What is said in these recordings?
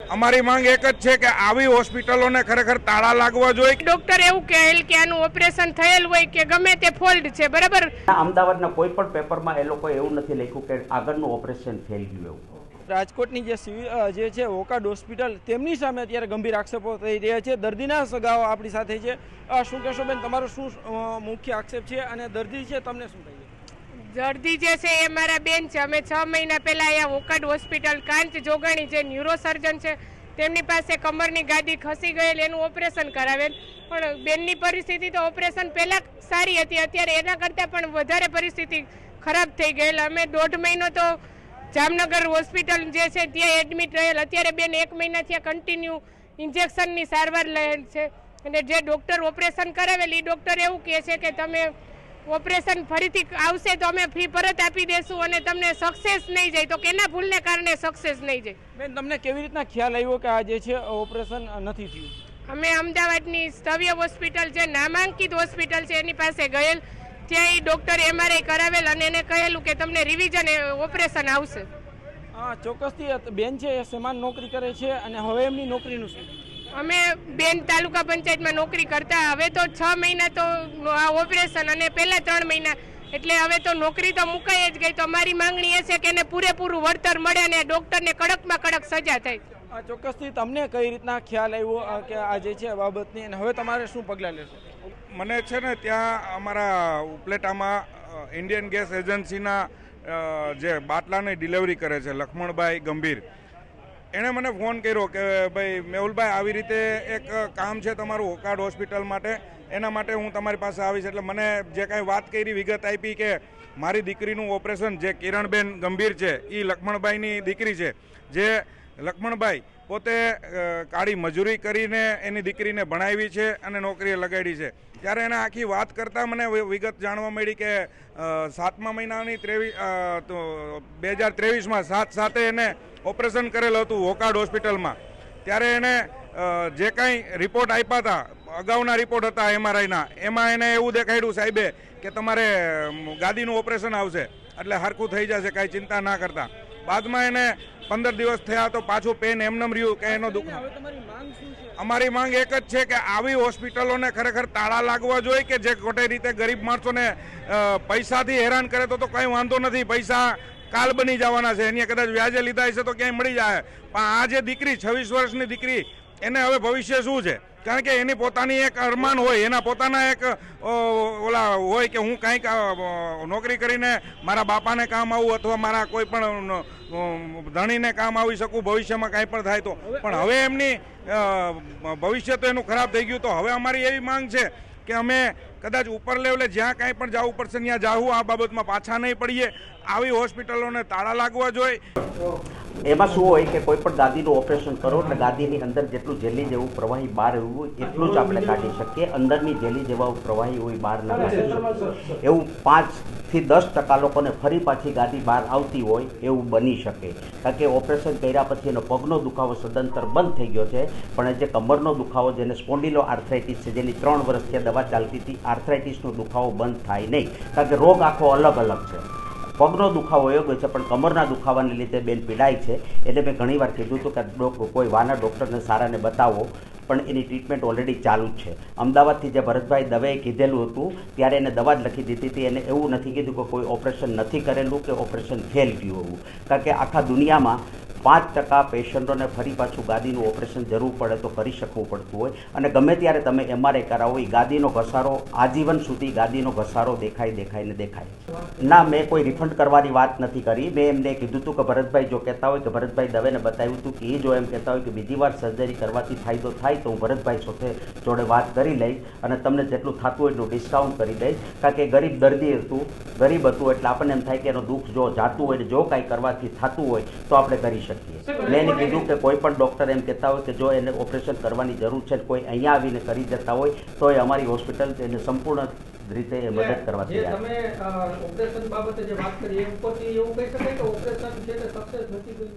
અમારી માંગ એક જ છે કે આવી હોસ્પિટલોને ખરેખર તાળા લાગવા જોઈએ। ડોક્ટર એવું કહેલ કે આનું ઓપરેશન થયેલ હોય કે ગમે તે ફોલ્ટ છે, બરાબર। અમદાવાદના કોઈ પણ પેપરમાં એ લોકો એવું નથી લખ્યું કે આગળનું ઓપરેશન ફેલ ગયું એવું। રાજકોટની જે છે વોકાર્ડ હોસ્પિટલ તેમની સામે અત્યારે ગંભીર આક્ષેપો થઈ રહ્યા છે। દર્દીના સગાઓ આપણી સાથે છે। શું કહેશો બેન, તમારો શું મુખ્ય આક્ષેપ છે અને દર્દી છે તમને શું કહે છે? દર્દી જે છે એ મારા બેન છે। અમે 6 મહિના પહેલા અહીંયા વોકાર્ડ હોસ્પિટલ કાંચ જોગાણી જે ન્યુરોસર્જન છે તેમની પાસે કમરની ગાદી ખસી ગયેલ, એનું ઓપરેશન કરાવેલ। પણ બેનની પરિસ્થિતિ તો ઓપરેશન પહેલાં સારી હતી, અત્યારે એના કરતાં પણ વધારે પરિસ્થિતિ ખરાબ થઈ ગયેલ। અમે 1.5 મહિનો તો જામનગર હોસ્પિટલ જે છે ત્યાં એડમિટ રહેલ। અત્યારે બેન 1 મહિના ત્યાં કન્ટિન્યુ ઇન્જેક્શનની સારવાર લેલ છે અને જે ડૉક્ટર ઓપરેશન કરાવેલ એ ડૉક્ટર એવું કહે છે કે તમે ઓપરેશન ફરીથી આવશે તો અમે ફી પરત આપી દેશું અને તમને સક્સેસ નહીં જાય। તો કેના ભૂલને કારણે સક્સેસ નહીં જાય? બેન, તમને કેવી રીતના ખ્યાલ આવ્યો કે આ જે છે ઓપરેશન નથી થયું? અમે અમદાવાદની સ્તવ્ય હોસ્પિટલ જે નામાંકિત હોસ્પિટલ છે એની પાસે ગયેલ, ત્યાં એ ડૉક્ટર MRI કરાવેલ અને એને કહેલું કે તમને રિવિઝન ઓપરેશન આવશે। હા, ચોક્કસથી બેન છે એ સમાન નોકરી કરે છે અને હવે એમની નોકરીનું શું? અમે બેન તાલુકા પંચાયતમાં નોકરી કરતા, હવે તો 6 મહિના તો આ ઓપરેશન અને પહેલા 3 મહિના, એટલે હવે તો નોકરી તો મુકાઈ જ ગઈ। તો અમારી માંગણી એ છે કે એને પૂરેપૂરું વળતર મળે અને ડૉક્ટરને કડકમાં કડક સજા થાય। ચોક્કસથી તમને કઈ રીતના ખ્યાલ આવ્યો કે આ જે છે બાબતની અને હવે તમારે શું પગલાં લેશો? મને છે ને ત્યાં અમારા ઉપલેટામાં ઇન્ડિયન ગેસ એજન્સીના જે બાટલાની ડિલિવરી કરે છે લક્ષ્મણભાઈ ગંભીર, એણે મને ફોન કર્યો કે ભાઈ મેહુલભાઈ આવી રીતે એક કામ છે તમારું વોકાર્ડ હોસ્પિટલ માટે, એના માટે હું તમારી પાસે આવીશ। એટલે મને જે કાંઈ વાત કરી, વિગત આપી કે મારી દીકરીનું ઓપરેશન જે કિરણબેન ગંભીર છે એ લક્ષ્મણભાઈની દીકરી છે, જે લક્ષ્મણભાઈ પોતે કાળી મજૂરી કરીને એની દીકરીને ભણાવી છે અને નોકરીએ લગાડી છે। ત્યારે એને આખી વાત કરતાં મને વિગત જાણવા મળી કે 7મા મહિનાની 2023માં 7/7 એને ઓપરેશન કરેલું હતું વોકાર્ડ હોસ્પિટલમાં। ત્યારે એને જે કાંઈ રિપોર્ટ આપ્યા હતા, અગાઉના રિપોર્ટ હતા MRIના, એમાં એને એવું દેખાડ્યું સાહેબે કે તમારે ગાદીનું ઓપરેશન આવશે એટલે હરખું થઈ જશે, કાંઈ ચિંતા ના કરતા। બાદમાં એને 15 દિવસ થયા તો પાછું પેન એમનેમ રહ્યું કે એનો દુઃખ। અમારી માંગ એક જ છે કે આવી હોસ્પિટલોને ખરેખર તાળા લાગવા જોઈએ કે જે ખોટી રીતે ગરીબ માણસોને પૈસાથી હેરાન કરે તો કંઈ વાંધો નથી, પૈસા કાલ બની જવાના છે, એની કદાચ વ્યાજે લીધા હશે તો ક્યાંય મળી જાય। પણ આ જે દીકરી 26 વર્ષની દીકરી, એને હવે ભવિષ્ય શું છે? કારણ કે એની પોતાની એક અરમાન હોય, એના પોતાના એક ઓલા હોય કે હું કાંઈક નોકરી કરીને મારા બાપાને કામ આવું અથવા મારા કોઈ પણ ધણીને કામ આવી શકું ભવિષ્યમાં કાંઈ પણ થાય તો। પણ હવે એમની ભવિષ્ય તો એનું ખરાબ થઈ ગયું। તો હવે અમારી એવી માંગ છે કે અમે કદાચ ઉપર લેવલે જ્યાં કાંઈ પણ જવું પડશે ત્યાં જાવું, આ બાબતમાં પાછા નહીં પડીએ। આવી હોસ્પિટલોને તાળા લાગવા જોઈએ। એમાં શું હોય કે કોઈ પણ ગાદીનું ઓપરેશન કરો એટલે ગાદીની અંદર જેટલું જેલી જેવું પ્રવાહી બહાર એવું હોય એટલું જ આપણે કાઢી શકીએ, અંદરની જેલી જેવા પ્રવાહી હોય બહાર ન કાઢી શકીએ। એવું 5થી 10% લોકોને ફરી પાછી ગાદી બહાર આવતી હોય એવું બની શકે, કારણ કે ઓપરેશન કર્યા પછી એનો પગનો દુખાવો સદંતર બંધ થઈ ગયો છે, પણ જે કમરનો દુખાવો જેને સ્પોન્ડિલો આર્થરાઇટિસ છે, જેની 3 વર્ષથી દવા ચાલતી હતી, આર્થરાઇટિસનો દુખાવો બંધ થાય નહીં, કારણ કે રોગ આખો અલગ અલગ છે। પગનો દુખાવો યોગ્ય છે પણ કમરના દુખાવાને લીધે બેન પીડાય છે, એટલે મેં ઘણીવાર કીધું હતું કે કોઈ વાના ડૉક્ટરને સારાને બતાવો, પણ એની ટ્રીટમેન્ટ ઓલરેડી ચાલુ જ છે। અમદાવાદથી જે ભરતભાઈ દવેએ કીધેલું હતું ત્યારે એને દવા જ લખી દીધી હતી, એને એવું નથી કીધું કે કોઈ ઓપરેશન નથી કરેલું કે ઓપરેશન ફેલ ગયું હોવું, કારણ કે આખા દુનિયામાં 5% પેશન્ટોને ફરી પાછું ગાદીનું ઓપરેશન જરૂર પડે તો કરી શકવું પડતું હોય, અને ગમે ત્યારે તમે MRI કરાવો એ ગાદીનો ઘસારો આજીવન સુધી ગાદીનો ઘસારો દેખાય ને દેખાય। ના, મેં કોઈ રિફંડ કરવાની વાત નથી કરી। મેં એમને કીધું હતું કે ભરતભાઈ જો કહેતા હોય કે ભરતભાઈ દવેને બતાવ્યું હતું કે એ જો એમ કહેતા હોય કે બીજી વાર સર્જરી કરવાથી ફાયદો થાય તો હું ભરતભાઈ જોડે વાત કરી લઈશ અને તમને જેટલું થતું હોય એટલું ડિસ્કાઉન્ટ કરી દઈશ, કારણ કે ગરીબ દર્દી હતું, ગરીબ હતું એટલે આપણને એમ થાય કે એનું દુઃખ જો જાતું હોય ને જો કાંઈ કરવાથી થતું હોય તો આપણે કરી શકીએ। મેં એને કીધું કે કોઈ પણ ડૉક્ટર એમ કહેતા હોય કે જો એને ઓપરેશન કરવાની જરૂર છે, કોઈ અહીંયા આવીને કરી જતા હોય તો એ અમારી હોસ્પિટલ એને સંપૂર્ણ રીતે એ મદદ કરવા જે તૈયાર તમે ઓપરેશન બાબતે જે વાત કરી એ ઉપરથી એવું કહી શકાય કે ઓપરેશન છે તે સક્સેસ નથી ગયું.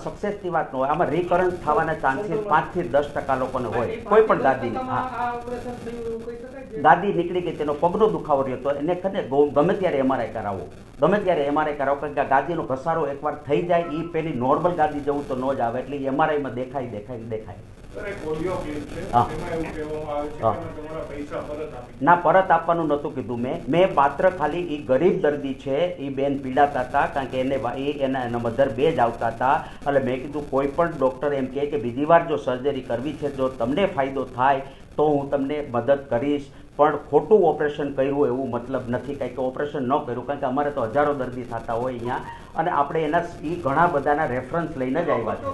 સક્સેસની વાત ન હોય. આમાં રિકરન્સ થવાના ચાન્સીસ 5 થી 10% લોકોને હોય કોઈ પણ ગાદીની. હા, આ ઓપરેશન થયું એવું કહી શકાય કે ગાદી નીકળી ગઈ, તેનો પગનો દુખાવો રહ્યો તો એને કને ગમે ત્યારે એમઆરઆઈ કરાવો, ગમે ત્યારે એમઆરઆઈ કરાવો, કારણ કે આ ગાદીનો ઘસારો એકવાર થઈ જાય એ પેલી નોર્મલ ગાદી જવું તો ન જ આવે, એટલે એમઆરઆઈમાં દેખાય. હા. હા. ના, પરત આપવાનું નહોતું કીધું મેં માત્ર ખાલી એ ગરીબ દર્દી છે, એ બેન પીડાતા હતા, કારણ કે એના મધર બે જ આવતા હતા, એટલે મેં કીધું કોઈ પણ ડૉક્ટર એમ કહે કે બીજી વાર જો સર્જરી કરવી છે, જો તમને ફાયદો થાય તો હું તમને મદદ કરીશ, પણ ખોટું ઓપરેશન કર્યું એવું મતલબ નથી, કારણ કે ઓપરેશન ન કર્યું, કારણ કે અમારે તો હજારો દર્દી થતા હોય અહીંયા, અને આપણે એના એ ઘણા બધાના રેફરન્સ લઈને જ આવ્યા છે.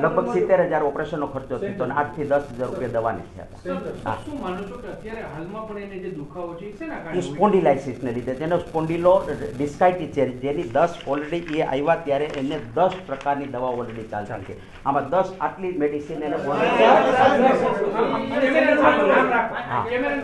લગભગ 70,000 ઓપરેશનનો ખર્ચો થયો અને 8 થી 10,000 રૂપિયા દવાની થયા. શું માનો છો કે અત્યારે હાલમાં પણ એને જે દુખાવો છે શેના એ કારણે સ્પોન્ડિલાઇસિસને લીધે, તેનો સ્પોન્ડિલો ડિસ્કાઇટિસ છે, જેની 10 ઓલરેડી એ આવ્યા ત્યારે એને 10 પ્રકારની દવા ઓલરેડી ચાલતી છે. આમાં 10 આટલી મેડિસિન એને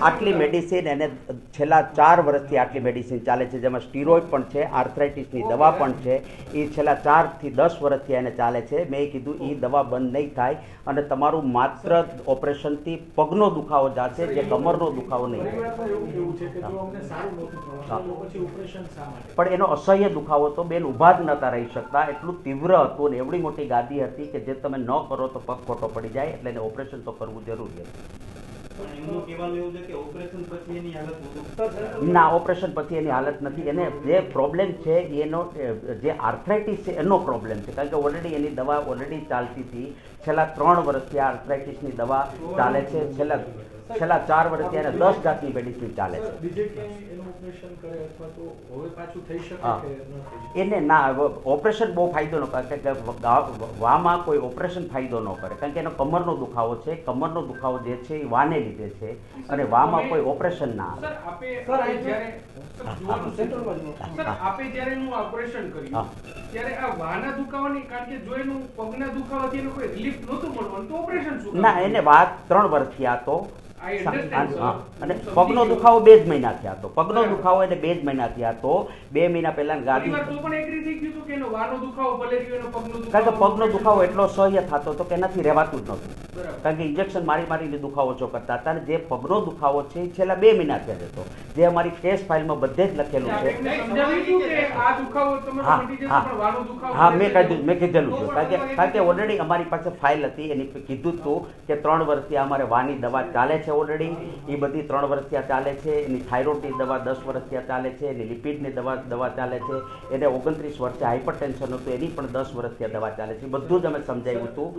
આટલી મેડિસિન એને છેલ્લા 4 વર્ષથી આટલી મેડિસિન ચાલે છે, જેમાં સ્ટીરોઇડ પણ છે, આર્થરાઇટિસની દવા પણ છે. એ છેલ્લા 4 થી 10 વર્ષથી એને ચાલે છે. મેં કીધું એ દવા બંધ નહીં થાય અને તમારું માત્ર ઓપરેશનથી પગનો દુખાવો જશે, જે કમરનો દુખાવો નહીં થાય. પણ એનો અસહ્ય દુખાવો તો બેન ઊભા જ નહોતા રહી શકતા, એટલું તીવ્ર હતું ને એવડી મોટી ગાદી હતી કે જે તમે ન કરો તો પગ ખોટો પડી જાય, એટલે એને ઓપરેશન તો કરવું જરૂરી હતું. ના, ઓપરેશન પછી એની હાલત નથી. એને જે પ્રોબ્લેમ છે એનો જે આર્થરાઇટિસ છે એનો પ્રોબ્લેમ છે, કારણ કે ઓલરેડી એની દવા ઓલરેડી ચાલતી હતી. છેલ્લા 3 વર્ષથી આ આર્થરાઇટિસની દવા ચાલે છે. છેલ્લા 4 વર્ષથી એને 10 જાતની મેડિસિન ચાલે છે. એને ના, ઓપરેશન બહુ ફાયદો ન કરે, કારણ કે વામાં કોઈ ઓપરેશન ફાયદો ન કરે, કારણ કે એનો કમરનો દુખાવો છે. કમરનો દુખાવો જે છે એ વાને લીધે છે, અને વામાં કોઈ ઓપરેશન ના આપે જ્યારે એનું ઓપરેશન કર્યું ત્યારે આ વાના દુખાવાની, કારણ કે જો એનું પગના દુખાવાથી એનું કોઈ રિલીફ નહોતું મળવાનું તો ઓપરેશન શું? ના, એને વાત 3 વર્ષથી આ તો, I understand, sir. અને પગનો દુખાવો 2 જ મહિના થયા હતો. પગનો દુખાવો એને 2 જ મહિના થયા હતો. 2 મહિના પહેલા ગાદી, પરિવાર તો પણ એગ્રી થઈ ગયું હતું કે એનો વાનો દુખાવો ભલે રહ્યો, એનો પગનો દુખાવો, કારણ કે પગનો દુખાવો એટલો સહ્ય થતો હતો કે એનાથી રહેવાતું જ નહોતું, બરાબર. કારણ કે ઇન્જેક્શન મારીને દુખાવો ઓછો કરતા હતા. અને જે પગનો દુખાવો છે એ છેલ્લા 2 મહિના થયા જ હતો, જે અમારી કેસ ફાઇલમાં બધે જ લખેલું છે. એમને સમજાવી દીધું કે આ દુખાવો તમારો મટી જશે, પણ વાનો દુખાવો હા, મેં કીધેલું છે, કારણ કે ઓલરેડી અમારી પાસે ફાઇલ હતી, એની કીધું હતું કે 3 વર્ષથી અમારે વાની દવા ચાલે છે ઓલરેડી, એ બધી 3 વર્ષથી આ ચાલે છે. એની થાઇરોઇડની દવા 10 વર્ષથી આ ચાલે છે. એની લિપિડની દવા ચાલે છે. એને 29 વર્ષે હાઇપરટેન્શન હતું, એની પણ 10 વર્ષથી આ દવા ચાલે છે. બધું જ અમે સમજાવ્યું હતું.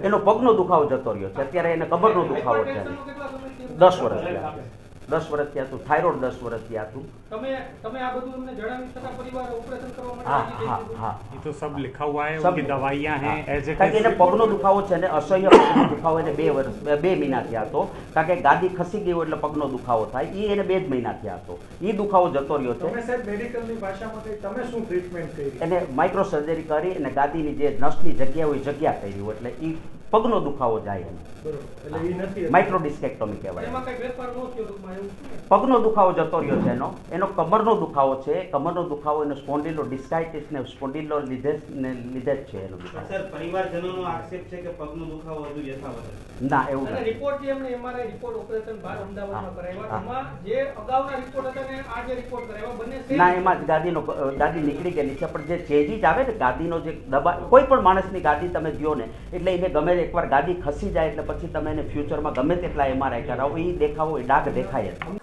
એનો પગનો દુખાવો જતો રહ્યો છે, અત્યારે એને કમરનો દુખાવો છે. 10 વર્ષથી 10 વર્ષથી હતું, થાઇરોઇડ 10 વર્ષથી હતું. તમે આ બધું એમને જણાવી છતાં પરિવાર ઓપરેશન કરવા માટે હા રાજી થઈ હા ગયું? હા, ये तो सब लिखा हुआ है, सब उनकी दवाइयाँ हैं एज ए કારણ કે એને પગનો દુખાવો છે ને અસહ્ય પગનો દુખાવો એને 2 મહિના થયા હતો, કારણ કે ગાદી ખસી ગઈ હોય એટલે પગનો દુખાવો થાય. એ એને 2 જ મહિના થયા હતો. એ દુખાવો જતો રહ્યો છે. તમે સાહેબ મેડિકલની ભાષામાં કહી, તમે શું ટ્રીટમેન્ટ કરી? એને માઇક્રો સર્જરી કરી અને ગાદીની જે નસની જગ્યા હોય એ જગ્યા કરી હોય, એટલે એ પગનો દુખાવો જાય એને બરોબર, એટલે એ નથી માઇક્રો ડિસ્કેક્ટોમી કહેવાય. એમાં કઈ ફેરફાર ન થયો ટૂંકમાં એવું છે ને? પગનો દુખાવો જતો રહ્યો છે એનો કમરનો દુખાવો છે. કમરનો દુખાવો એનો સ્પોન્ડિલો ડિસ્કાઇટિસ ને સ્પોન્ડિલો લીધે જ છે એનો દુખાવો. સર, પરિવારજનોનો આક્ષેપ છે કે પગનો દુખાવો હજુ યથાવત છે. ના, એવું અને નથી. રિપોર્ટ જે એમને MRI રિપોર્ટ ઓપરેશન બહાર અમદાવાદમાં હા. કરાવ્યા, હા. એમાં જે અગાઉના રિપોર્ટ હતા ને આ જે રિપોર્ટ કરાવ્યા બંને same ના, છે. એમાં જ ગાદી નીકળી ગયેલી છે, પણ જે ચેન્જીસ આવે ને ગાદીનો જે દબા, કોઈ પણ માણસની ગાદી તમે જુઓ ને, એટલે એને ગમે એકવાર ગાદી ખસી જાય એટલે પછી તમે એને ફ્યુચરમાં ગમે તેટલા MRI કરાવો, એ દેખાવો, એ ડાઘ દેખાય જ.